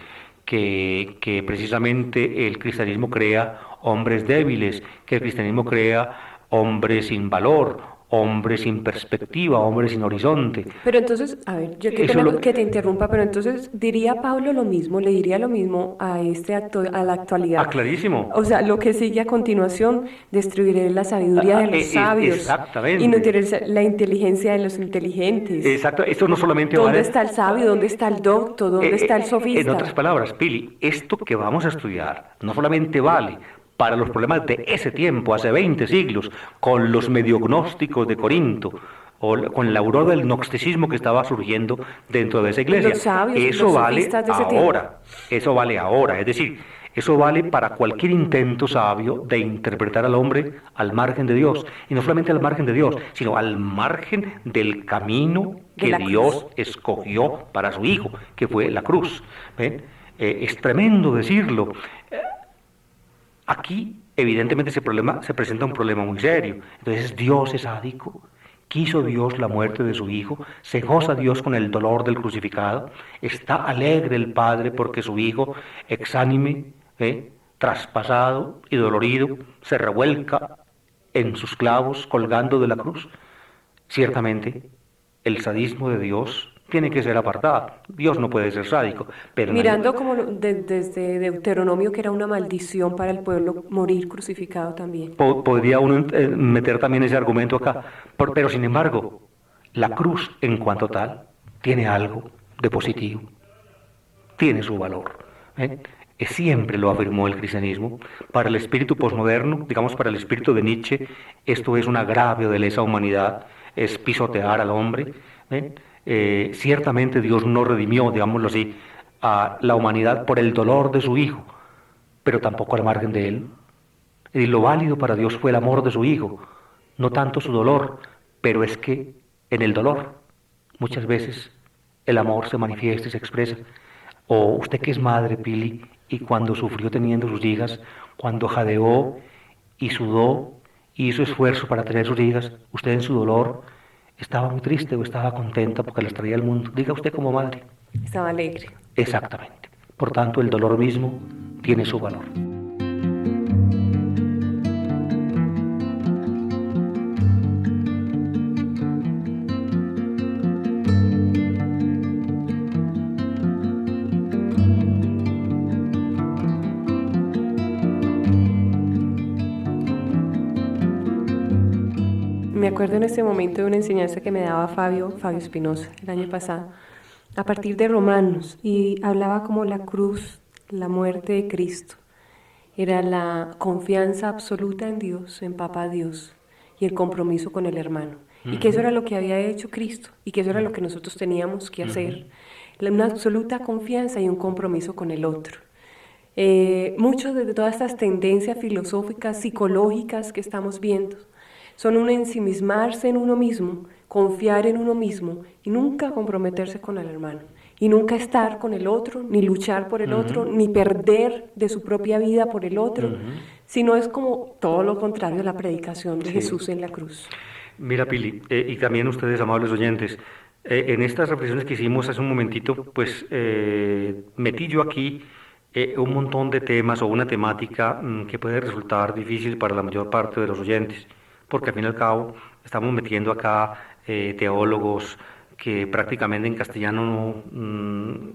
que precisamente el cristianismo crea hombres débiles, que el cristianismo crea hombres sin valor, hombres sin perspectiva, hombres sin horizonte. Pero entonces, a ver, yo qué pena que te interrumpa, pero entonces diría Pablo lo mismo, le diría lo mismo a este acto, a la actualidad. Clarísimo. O sea, lo que sigue a continuación, destruiré la sabiduría de los sabios. Exactamente. Y no tener la inteligencia de los inteligentes. Exacto, esto no solamente ¿Dónde está el sabio? ¿Dónde está el docto? ¿Dónde está el sofista? En otras palabras, Pili, esto que vamos a estudiar no solamente vale para los problemas de ese tiempo, hace 20 siglos, con los mediognósticos de Corinto, o con la aurora del gnosticismo que estaba surgiendo dentro de esa iglesia. Los sabios, eso los vale sofistas de ese ahora, eso vale ahora, es decir, eso vale para cualquier intento sabio de interpretar al hombre al margen de Dios, y no solamente al margen de Dios, sino al margen del camino que Dios escogió para su Hijo, que fue la cruz. ¿Ven? Es tremendo decirlo. Aquí, evidentemente, se presenta un problema muy serio. Entonces, Dios es sádico. Quiso Dios la muerte de su Hijo, se goza Dios con el dolor del crucificado, está alegre el Padre porque su Hijo, exánime, traspasado y dolorido, se revuelca en sus clavos colgando de la cruz. Ciertamente, el sadismo de Dios tiene que ser apartado. Dios no puede ser sádico. Pero mirando como desde Deuteronomio, que era una maldición para el pueblo morir crucificado también. Podría uno meter también ese argumento acá. Pero sin embargo, la cruz en cuanto tal tiene algo de positivo. Tiene su valor. Siempre lo afirmó el cristianismo. Para el espíritu posmoderno, digamos para el espíritu de Nietzsche, esto es un agravio de lesa humanidad, es pisotear al hombre. Ciertamente Dios no redimió, digámoslo así, a la humanidad por el dolor de su Hijo, pero tampoco al margen de él. Y lo válido para Dios fue el amor de su Hijo, no tanto su dolor, pero es que en el dolor muchas veces el amor se manifiesta y se expresa. O usted que es madre, Pili, y cuando sufrió teniendo sus hijas, cuando jadeó y sudó y hizo esfuerzo para tener sus hijas, usted en su dolor ¿estaba muy triste o estaba contenta porque las traía al mundo? Diga usted como madre. Estaba alegre. Exactamente. Por tanto, el dolor mismo tiene su valor. Me acuerdo en este momento de una enseñanza que me daba Fabio Espinosa el año pasado, a partir de Romanos, y hablaba como la cruz, la muerte de Cristo, era la confianza absoluta en Dios, en Papá Dios, y el compromiso con el hermano, y que eso era lo que había hecho Cristo, y que eso era lo que nosotros teníamos que hacer, una absoluta confianza y un compromiso con el otro. Muchas de todas estas tendencias filosóficas, psicológicas que estamos viendo, son un ensimismarse en uno mismo, confiar en uno mismo y nunca comprometerse con el hermano. Y nunca estar con el otro, ni luchar por el otro, ni perder de su propia vida por el otro, sino es como todo lo contrario a la predicación de Jesús en la cruz. Mira, Pili, y también ustedes, amables oyentes, en estas reflexiones que hicimos hace un momentito, pues metí yo aquí un montón de temas o una temática que puede resultar difícil para la mayor parte de los oyentes, porque al fin y al cabo estamos metiendo acá teólogos que prácticamente en castellano no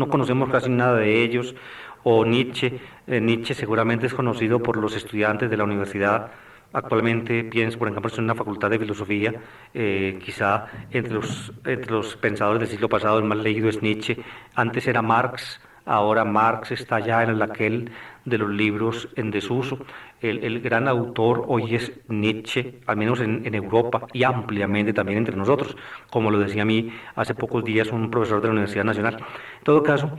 conocemos casi nada de ellos, o Nietzsche. Nietzsche seguramente es conocido por los estudiantes de la universidad, actualmente pienso, por ejemplo, en una facultad de filosofía, quizá entre los pensadores del siglo pasado el más leído es Nietzsche. Antes era Marx, ahora Marx está ya en el aquel de los libros en desuso. El gran autor hoy es Nietzsche, al menos en Europa y ampliamente también entre nosotros, como lo decía a mí hace pocos días un profesor de la Universidad Nacional. En todo caso,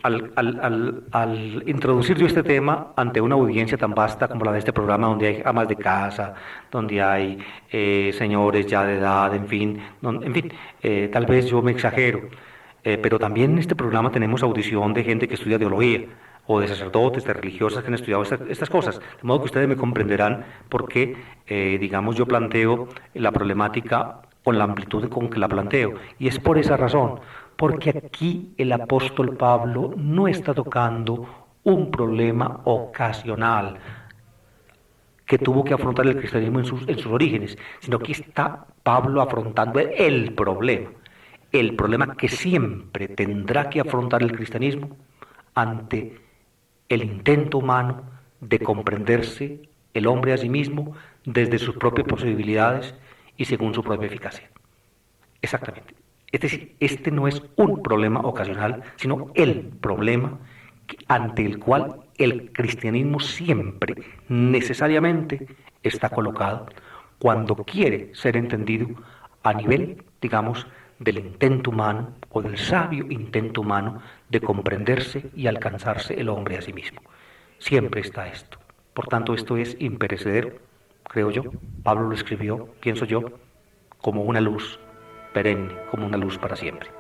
al introducir yo este tema ante una audiencia tan vasta como la de este programa, donde hay amas de casa, donde hay señores ya de edad, tal vez yo me exagero, pero también en este programa tenemos audición de gente que estudia teología, o de sacerdotes, de religiosas que han estudiado estas cosas. De modo que ustedes me comprenderán por qué, digamos, yo planteo la problemática con la amplitud con que la planteo. Y es por esa razón, porque aquí el apóstol Pablo no está tocando un problema ocasional que tuvo que afrontar el cristianismo en sus orígenes, sino que está Pablo afrontando el problema que siempre tendrá que afrontar el cristianismo ante el intento humano de comprenderse el hombre a sí mismo desde sus propias posibilidades y según su propia eficacia. Exactamente. Es decir, este no es un problema ocasional, sino el problema ante el cual el cristianismo siempre, necesariamente, está colocado cuando quiere ser entendido a nivel, digamos, del intento humano o del sabio intento humano de comprenderse y alcanzarse el hombre a sí mismo. Siempre está esto. Por tanto, esto es imperecedero, creo yo. Pablo lo escribió, pienso yo, como una luz perenne, como una luz para siempre.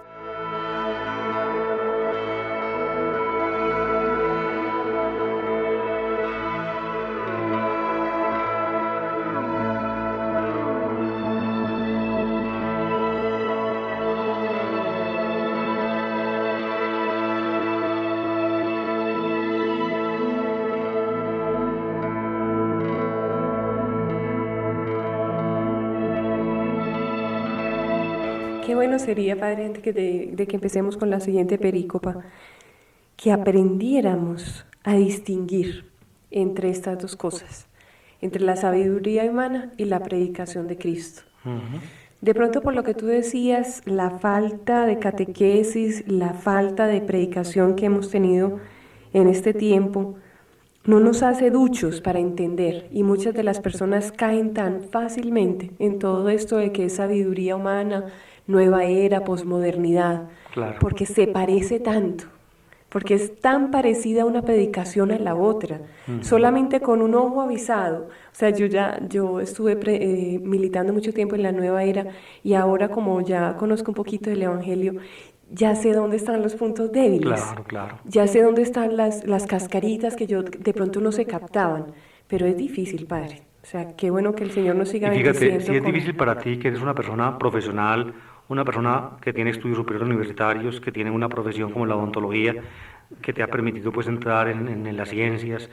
Qué bueno sería, Padre, antes de que empecemos con la siguiente perícopa, que aprendiéramos a distinguir entre estas dos cosas, entre la sabiduría humana y la predicación de Cristo. De pronto, por lo que tú decías, la falta de catequesis, la falta de predicación que hemos tenido en este tiempo, no nos hace duchos para entender, y muchas de las personas caen tan fácilmente en todo esto de que es sabiduría humana, nueva era, posmodernidad, Claro. porque se parece tanto, porque es tan parecida una predicación a la otra, solamente con un ojo avisado. O sea, yo estuve militando mucho tiempo en la nueva era, y ahora, como ya conozco un poquito del Evangelio, ya sé dónde están los puntos débiles. Claro. Ya sé dónde están las cascaritas que yo de pronto no se captaban, pero es difícil, Padre. O sea, qué bueno que el Señor nos siga Y fíjate, bendiciendo. si es difícil para ti, que eres una persona profesional, una persona que tiene estudios superiores universitarios, que tiene una profesión como la odontología, que te ha permitido pues entrar en las ciencias,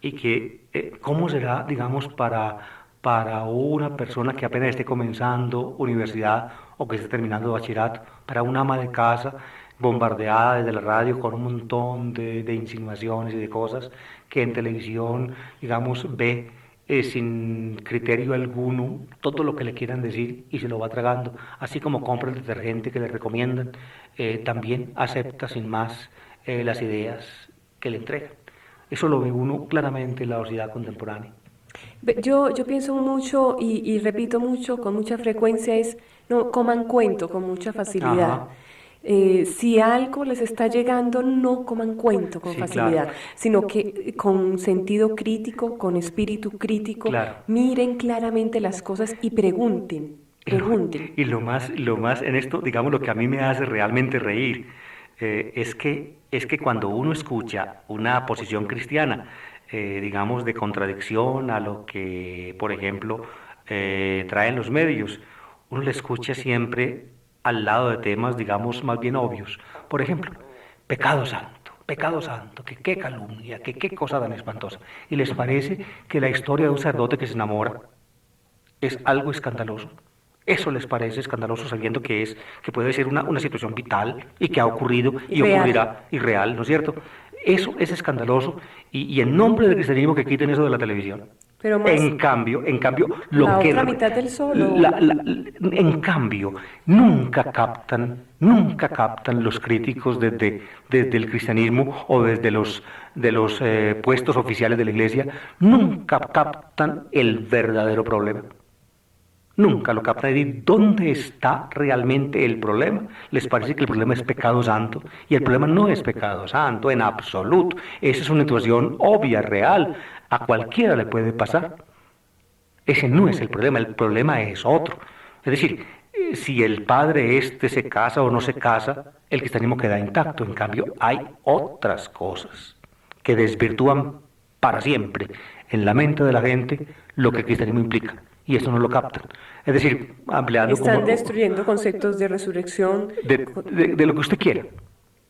y que, ¿cómo será, digamos, para una persona que apenas esté comenzando universidad o que esté terminando bachillerato, para una ama de casa bombardeada desde la radio con un montón de insinuaciones y de cosas que en televisión, digamos, ve sin criterio alguno todo lo que le quieran decir y se lo va tragando, así como compra el detergente que le recomiendan, también acepta sin más las ideas que le entregan. Eso lo ve uno claramente en la sociedad contemporánea. Yo pienso mucho y repito mucho, con mucha frecuencia, es no coman cuento con mucha facilidad. Ajá. Si algo les está llegando, no coman cuento con Sí, facilidad, claro. sino que con sentido crítico, con espíritu crítico, Claro. miren claramente las cosas y pregunten. Y lo más en esto, digamos, lo que a mí me hace realmente reír, es que cuando uno escucha una posición cristiana, digamos, de contradicción a lo que, por ejemplo, traen los medios, uno le escucha siempre al lado de temas, digamos, más bien obvios. Por ejemplo, pecado santo, que qué calumnia, que qué cosa tan espantosa. Y les parece que la historia de un sacerdote que se enamora es algo escandaloso. Eso les parece escandaloso, sabiendo que puede ser una situación vital y que ha ocurrido y Real. ocurrirá y real, ¿no es cierto? Eso es escandaloso, y en nombre del cristianismo que quiten eso de la televisión. Pero más En cambio, lo la que otra mitad del sol. en cambio, nunca captan los críticos desde el cristianismo o desde los puestos oficiales de la iglesia, nunca captan el verdadero problema. Nunca lo captan. Es decir, ¿dónde está realmente el problema? Les parece que el problema es pecado santo, y el problema no es pecado santo en absoluto. Esa es una situación obvia, real, a cualquiera le puede pasar. Ese no es el problema es otro. Es decir, si el padre se casa o no se casa, el cristianismo queda intacto. En cambio, hay otras cosas que desvirtúan para siempre en la mente de la gente lo que el cristianismo implica. Y eso no lo captan. Es decir, ampliando Están destruyendo conceptos de resurrección. de lo que usted quiera,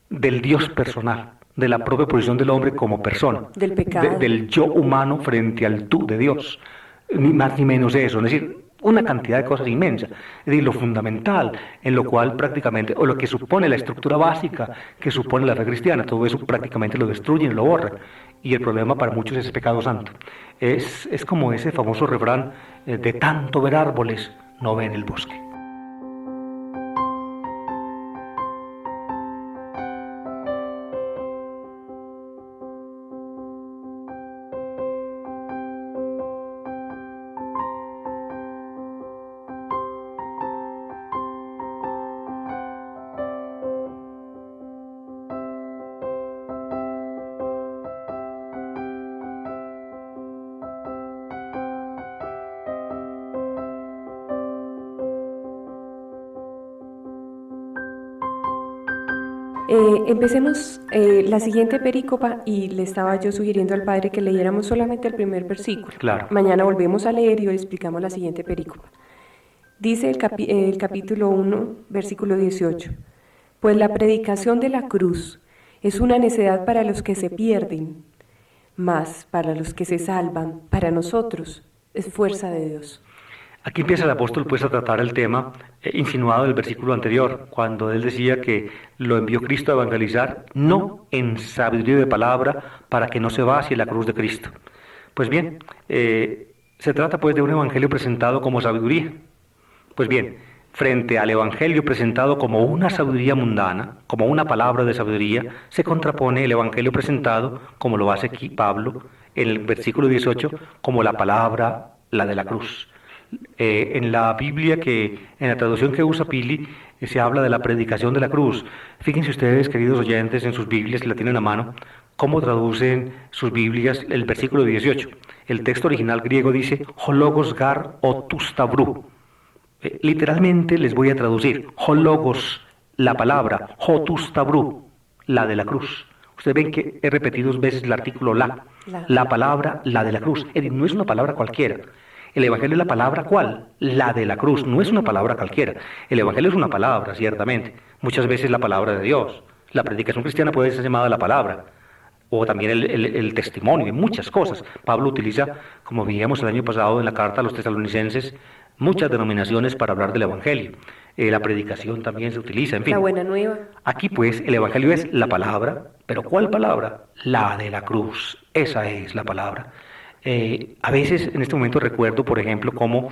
del Dios personal, de la propia posición del hombre como persona, Del pecado. del yo humano frente al tú de Dios, ni más ni menos eso, es decir, una cantidad de cosas inmensas, es decir, lo fundamental, en lo cual prácticamente, o lo que supone la estructura básica que supone la fe cristiana, todo eso prácticamente lo destruyen, lo borran, y el problema para muchos es el pecado santo. Es como ese famoso refrán, de tanto ver árboles, no ven el bosque. Empecemos la siguiente perícopa, y le estaba yo sugiriendo al padre que leyéramos solamente el primer versículo. Claro. Mañana volvemos a leer y hoy explicamos la siguiente perícopa. Dice el capítulo 1, versículo 18. Pues la predicación de la cruz es una necedad para los que se pierden, mas para los que se salvan, para nosotros, es fuerza de Dios. Aquí empieza el apóstol pues a tratar el tema insinuado del versículo anterior, cuando él decía que lo envió Cristo a evangelizar, no en sabiduría de palabra, para que no se vacíe la cruz de Cristo. Pues bien, se trata pues de un evangelio presentado como sabiduría. Pues bien, frente al evangelio presentado como una sabiduría mundana, como una palabra de sabiduría, se contrapone el evangelio presentado, como lo hace aquí Pablo, en el versículo 18, como la palabra, la de la cruz. En la Biblia, en la traducción que usa Pili, se habla de la predicación de la cruz. Fíjense ustedes, queridos oyentes, en sus Biblias, si la tienen a mano, cómo traducen sus Biblias el versículo 18. El texto original griego dice, hologos gar o tustavru. Literalmente les voy a traducir, hologos, la palabra, hotustavru, la de la cruz. Ustedes ven que he repetido 2 veces el artículo la palabra, la de la cruz. No es una palabra cualquiera. El Evangelio es la palabra ¿cuál? La de la cruz, no es una palabra cualquiera. El Evangelio es una palabra, ciertamente. Muchas veces la palabra de Dios. La predicación cristiana puede ser llamada la palabra, o también el testimonio, y muchas cosas. Pablo utiliza, como veíamos el año pasado en la carta a los tesalonicenses, muchas denominaciones para hablar del Evangelio. La predicación también se utiliza, en fin. La buena nueva. Aquí pues el Evangelio es la palabra, pero ¿cuál palabra? La de la cruz, esa es la palabra. A veces en este momento recuerdo, por ejemplo, cómo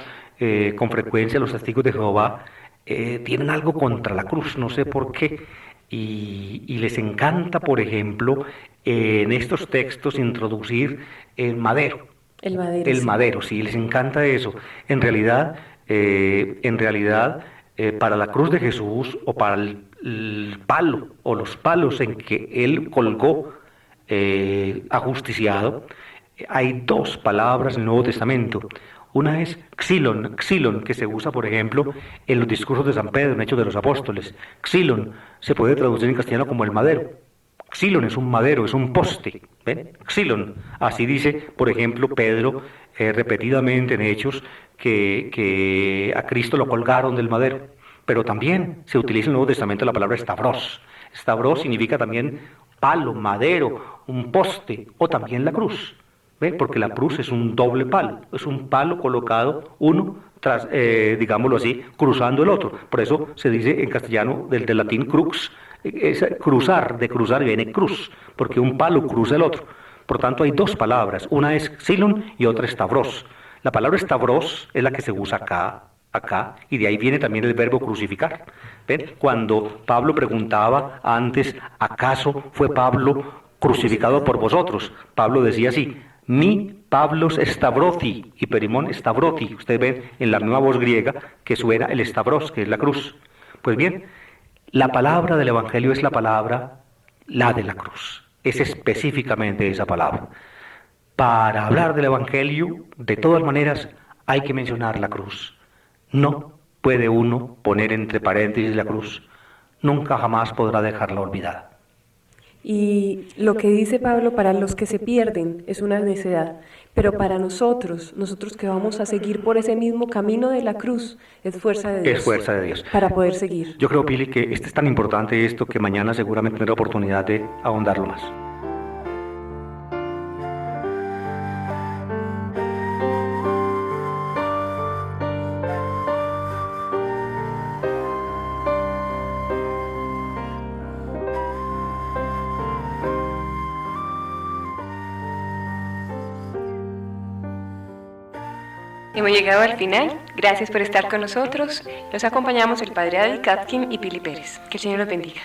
con frecuencia los testigos de Jehová tienen algo contra la cruz, no sé por qué, y les encanta, por ejemplo, en estos textos introducir el madero. El madero. El madero, sí, les encanta eso. En realidad, para la cruz de Jesús, o para el palo o los palos en que él colgó ajusticiado, hay 2 palabras en el Nuevo Testamento. Una es xilon, que se usa, por ejemplo, en los discursos de San Pedro, en Hechos de los Apóstoles. Xilon se puede traducir en castellano como el madero. Xilon es un madero, es un poste. ¿Ven? Xilon. Así dice, por ejemplo, Pedro repetidamente en Hechos que a Cristo lo colgaron del madero. Pero también se utiliza en el Nuevo Testamento la palabra stavros. Stavros significa también palo, madero, un poste, o también la cruz. ¿Ve? Porque la cruz es un doble palo, es un palo colocado uno tras, digámoslo así, cruzando el otro. Por eso se dice en castellano del latín crux, cruzar, de cruzar viene cruz, porque un palo cruza el otro. Por tanto, hay dos palabras, una es xilon y otra stavros. La palabra stavros es la que se usa acá, y de ahí viene también el verbo crucificar. ¿Ven? Cuando Pablo preguntaba antes, ¿acaso fue Pablo crucificado por vosotros? Pablo decía así, mi Pablos stavrothi, y perimón stavrothi. Ustedes ven en la nueva voz griega que suena el stavros, que es la cruz. Pues bien, la palabra del Evangelio es la palabra, la de la cruz. Es específicamente esa palabra. Para hablar del Evangelio, de todas maneras, hay que mencionar la cruz. No puede uno poner entre paréntesis la cruz. Nunca jamás podrá dejarla olvidada. Y lo que dice Pablo para los que se pierden es una necedad, pero para nosotros que vamos a seguir por ese mismo camino de la cruz, es fuerza de Dios. Es fuerza de Dios. Para poder seguir. Yo creo, Pili, que es tan importante esto que mañana seguramente tendré oportunidad de ahondarlo más. Hemos llegado al final. Gracias por estar con nosotros. Los acompañamos el Padre Adi Katkin y Pili Pérez. Que el Señor los bendiga.